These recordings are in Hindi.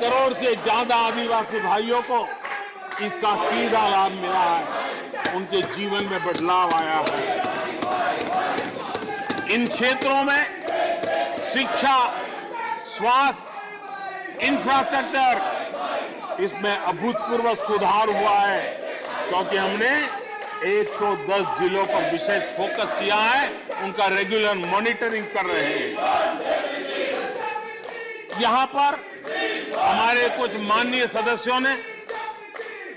करोड़ से ज्यादा आदिवासी भाइयों को इसका सीधा लाभ मिला है, उनके जीवन में बदलाव आया है। इन क्षेत्रों में शिक्षा, स्वास्थ्य, इंफ्रास्ट्रक्चर, इसमें अभूतपूर्व सुधार हुआ है, क्योंकि हमने 110 जिलों पर विशेष फोकस किया है, उनका रेगुलर मॉनिटरिंग कर रहे हैं। यहां पर हमारे कुछ माननीय सदस्यों ने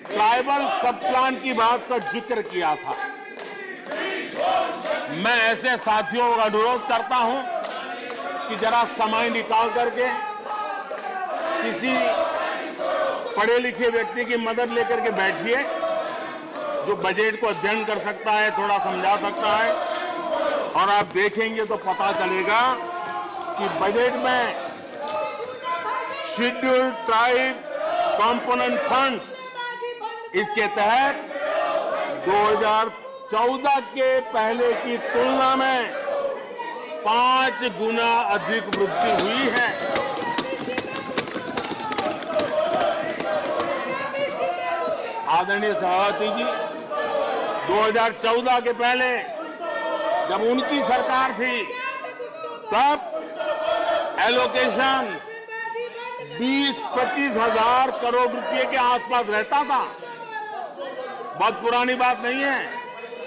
ट्राइबल सब प्लान की बात का जिक्र किया था। मैं ऐसे साथियों का अनुरोध करता हूं कि जरा समय निकाल करके किसी पढ़े लिखे व्यक्ति की मदद लेकर के बैठिए, जो बजट को अध्ययन कर सकता है, थोड़ा समझा सकता है, और आप देखेंगे तो पता चलेगा कि बजट में शेड्यूल्ड ट्राइब कंपोनेंट फंड्स, इसके तहत 2014 के पहले की तुलना में 5 गुना अधिक वृद्धि हुई है। आदरणीय सभापति जी, 2014 के पहले जब उनकी सरकार थी, तब एलोकेशन 20-25 हजार करोड़ रुपए के आसपास रहता था। बहुत पुरानी बात नहीं है,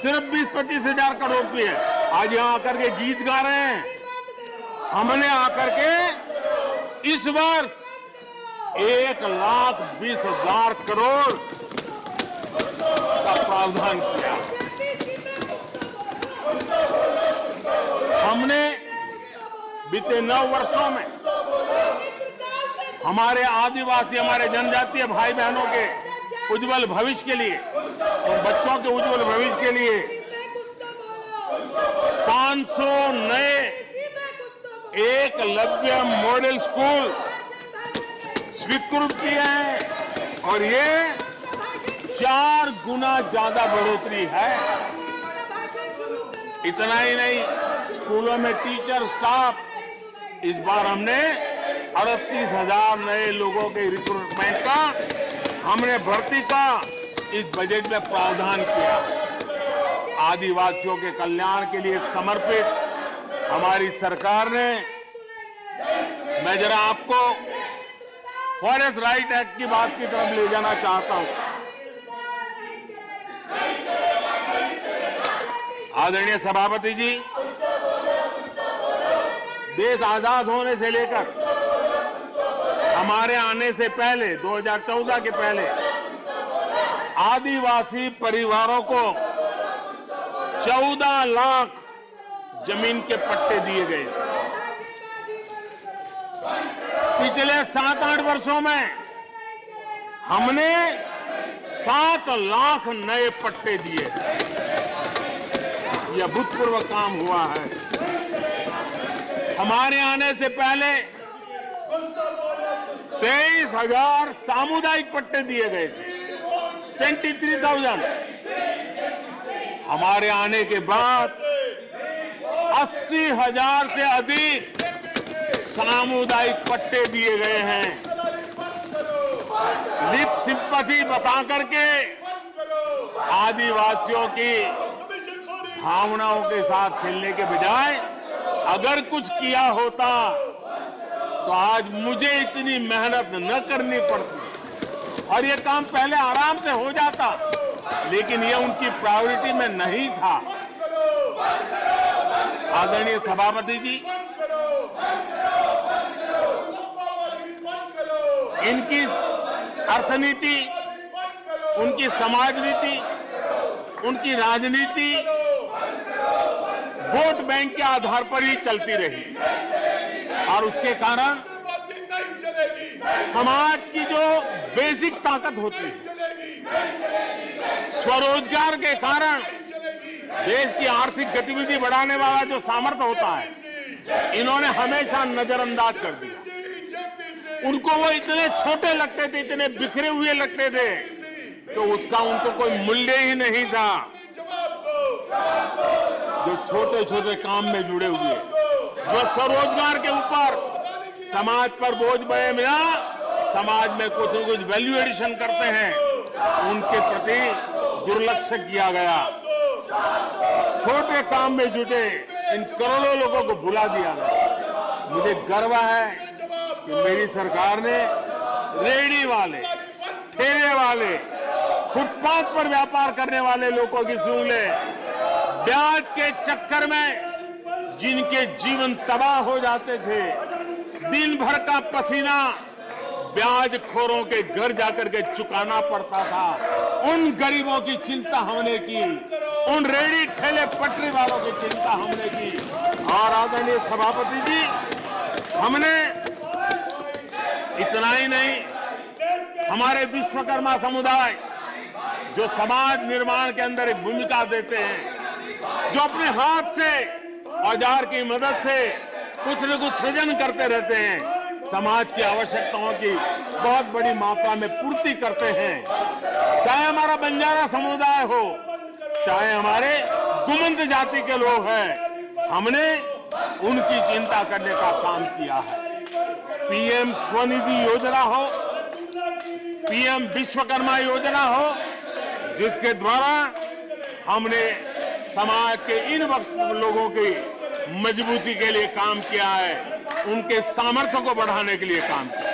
सिर्फ 20-25 हजार करोड़ रुपए। आज यहां आकर के गीत गा रहे हैं। हमने आकर के इस वर्ष 1,20,000 करोड़ का प्रावधान किया। हमने बीते 9 वर्षों में हमारे आदिवासी, हमारे जनजातीय भाई बहनों के उज्जवल भविष्य के लिए और बच्चों के उज्जवल भविष्य के लिए 500 नए एकलव्य मॉडल स्कूल स्वीकृत किए हैं, और ये 4 गुना ज्यादा बढ़ोतरी है। इतना ही नहीं, स्कूलों में टीचर, स्टाफ, इस बार हमने 38,000 नए लोगों के रिक्रूटमेंट का, हमने भर्ती का इस बजट में प्रावधान किया। आदिवासियों के कल्याण के लिए समर्पित हमारी सरकार ने, मैं जरा आपको फॉरेस्ट राइट एक्ट की बात की तरफ ले जाना चाहता हूं। आदरणीय सभापति जी, देश आजाद होने से लेकर हमारे आने से पहले, 2014 के पहले, आदिवासी परिवारों को 14 लाख जमीन के पट्टे दिए गए। पिछले 7-8 वर्षों में हमने 7 लाख नए पट्टे दिए। यह अभूतपूर्व काम हुआ है। हमारे आने से पहले 23,000 सामुदायिक पट्टे दिए गए थे, 23,000। हमारे आने के बाद 80,000 से अधिक सामुदायिक पट्टे दिए गए हैं। लिप सिंपैथी बता करके आदिवासियों की भावनाओं के साथ खेलने के बजाय अगर कुछ किया होता तो आज मुझे इतनी मेहनत न करनी पड़ती और ये काम पहले आराम से हो जाता, लेकिन ये उनकी प्रायोरिटी में नहीं था। आदरणीय सभापति जी, इनकी अर्थनीति, उनकी समाज नीति, उनकी राजनीति वोट बैंक के आधार पर ही चलती रही और उसके कारण समाज की जो बेसिक ताकत होती है, स्वरोजगार के कारण देश की आर्थिक गतिविधि बढ़ाने वाला जो सामर्थ्य होता है, इन्होंने हमेशा नजरअंदाज कर दिया। उनको वो इतने छोटे लगते थे, इतने बिखरे हुए लगते थे, तो उसका उनको कोई मूल्य ही नहीं था। जो छोटे छोटे काम में जुड़े हुए, जो स्वरोजगार के ऊपर समाज पर बोझ बने बिना समाज में कुछ न कुछ वैल्यू एडिशन करते हैं, उनके प्रति दुर्लक्ष्य किया गया। छोटे काम में जुटे इन करोड़ों लोगों को भुला दिया गया। मुझे गर्व है कि मेरी सरकार ने रेहड़ी वाले, ठेले वाले, फुटपाथ पर व्यापार करने वाले लोगों की सुन ले। ब्याज के चक्कर में जिनके जीवन तबाह हो जाते थे, दिन भर का पसीना ब्याजखोरों के घर जाकर के चुकाना पड़ता था, उन गरीबों की चिंता हमने की, उन रेहड़ी ठेले पटरी वालों की चिंता हमने की। और आदरणीय सभापति जी, हमने इतना ही नहीं, हमारे विश्वकर्मा समुदाय जो समाज निर्माण के अंदर एक भूमिका देते हैं, जो अपने हाथ से औजार की मदद से कुछ न कुछ सृजन करते रहते हैं, समाज की आवश्यकताओं की बहुत बड़ी मात्रा में पूर्ति करते हैं। चाहे हमारा बंजारा समुदाय हो, चाहे हमारे गुमंत जाति के लोग हैं, हमने उनकी चिंता करने का काम किया है। पीएम स्वनिधि योजना हो, पीएम विश्वकर्मा योजना हो, जिसके द्वारा हमने समाज के इन लोगों की मजबूती के लिए काम किया है, उनके सामर्थ्य को बढ़ाने के लिए काम किया।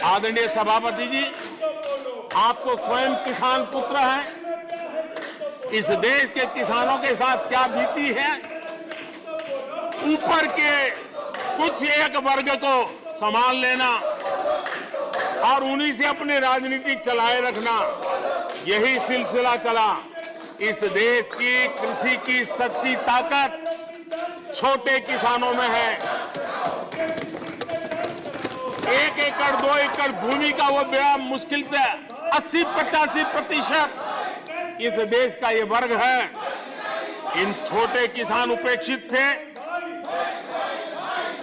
आदरणीय सभापति जी, आप तो स्वयं किसान पुत्र हैं। इस देश के किसानों के साथ क्या बीती है, ऊपर के कुछ एक वर्ग को संभाल लेना और उन्हीं से अपनी राजनीति चलाए रखना, यही सिलसिला चला। इस देश की कृषि की सच्ची ताकत छोटे किसानों में है। 1 एकड़ 2 एकड़ भूमि का वो बड़ा मुश्किल से 80-85% इस देश का ये वर्ग है। इन छोटे किसान उपेक्षित थे,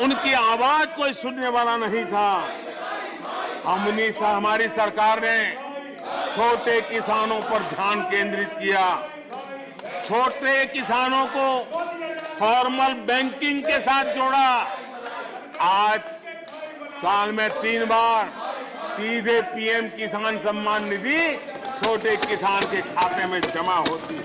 उनकी आवाज कोई सुनने वाला नहीं था। हमारी सरकार ने छोटे किसानों पर ध्यान केंद्रित किया, छोटे किसानों को फॉर्मल बैंकिंग के साथ जोड़ा। आज साल में 3 बार सीधे पीएम किसान सम्मान निधि छोटे किसान के खाते में जमा होती है।